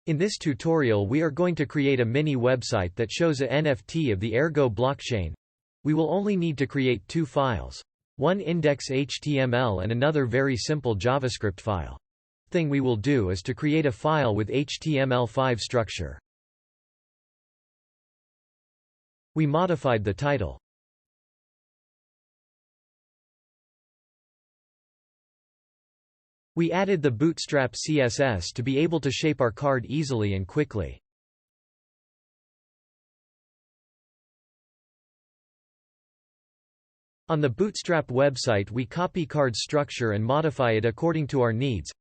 In this tutorial we are going to create a mini website that shows a NFT of the Ergo blockchain. We will only need to create two files. One index.html and another very simple JavaScript file. Thing we will do is to create a file with HTML5 structure. We modified the title. We added the Bootstrap CSS to be able to shape our card easily and quickly. On the Bootstrap website we copy card structure and modify it according to our needs.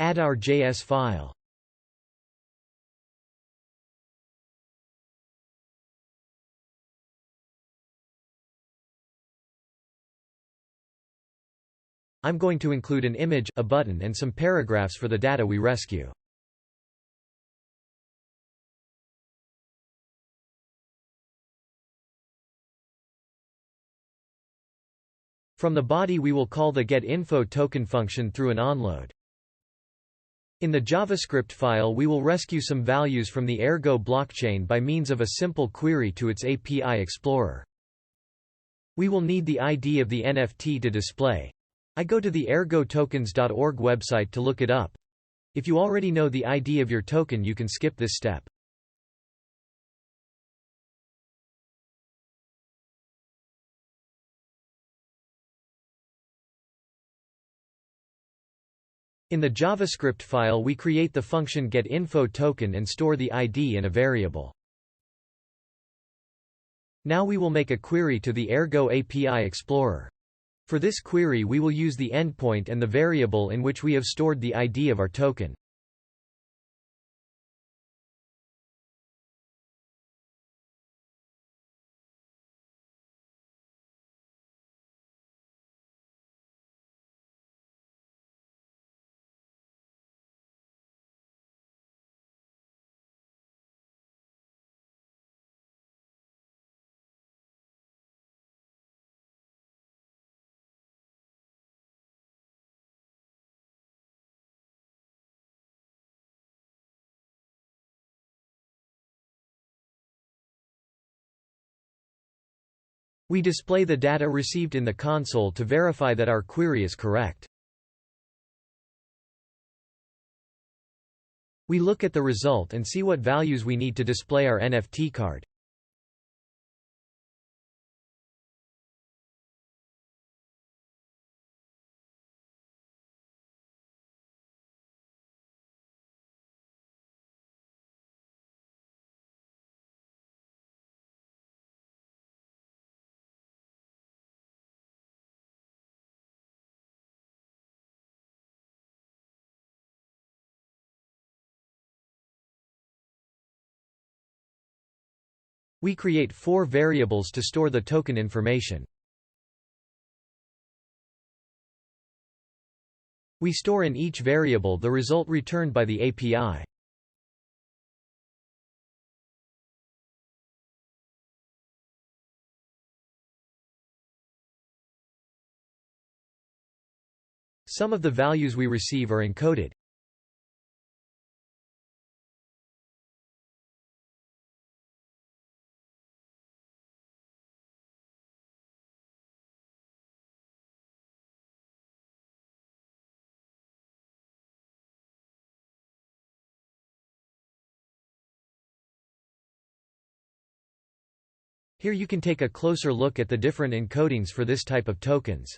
Add our JS file. I'm going to include an image, a button and some paragraphs for the data we rescue. From the body we will call the getInfo token function through an onload. In the JavaScript file we will rescue some values from the Ergo blockchain by means of a simple query to its API Explorer. We will need the ID of the NFT to display. I go to the ErgoTokens.org website to look it up. If you already know the ID of your token you can skip this step. In the JavaScript file we create the function getInfoToken and store the ID in a variable. Now we will make a query to the Ergo API Explorer. For this query we will use the endpoint and the variable in which we have stored the ID of our token. We display the data received in the console to verify that our query is correct. We look at the result and see what values we need to display our NFT card. We create 4 variables to store the token information. We store in each variable the result returned by the API. Some of the values we receive are encoded. Here you can take a closer look at the different encodings for this type of tokens.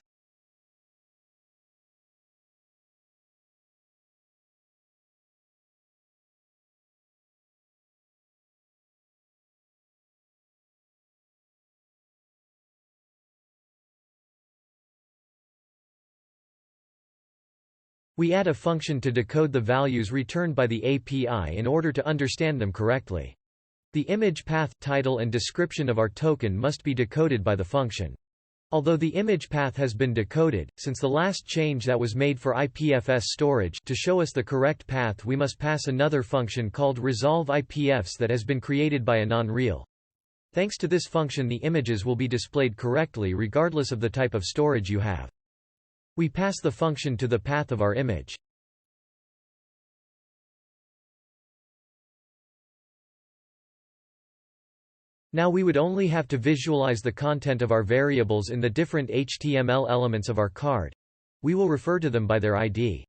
We add a function to decode the values returned by the API in order to understand them correctly. The image path, title and description of our token must be decoded by the function. Although the image path has been decoded, since the last change that was made for IPFS storage to show us the correct path, we must pass another function called resolve IPFs that has been created by a non-real. Thanks to this function, the images will be displayed correctly regardless of the type of storage you have. We pass the function to the path of our image. Now we would only have to visualize the content of our variables in the different HTML elements of our card. We will refer to them by their ID.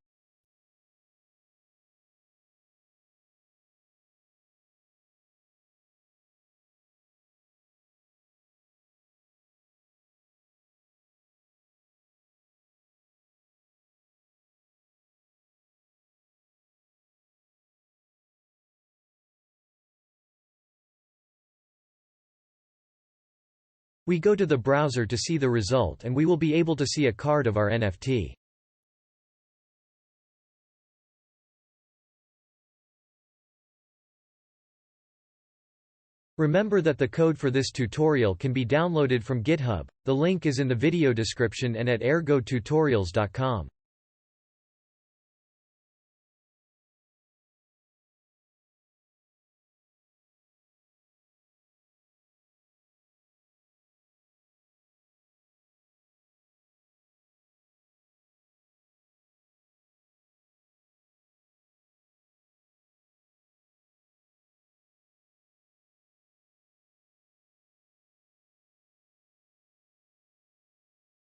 We go to the browser to see the result, and we will be able to see a card of our NFT. Remember that the code for this tutorial can be downloaded from GitHub. The link is in the video description and at ergotutorials.com.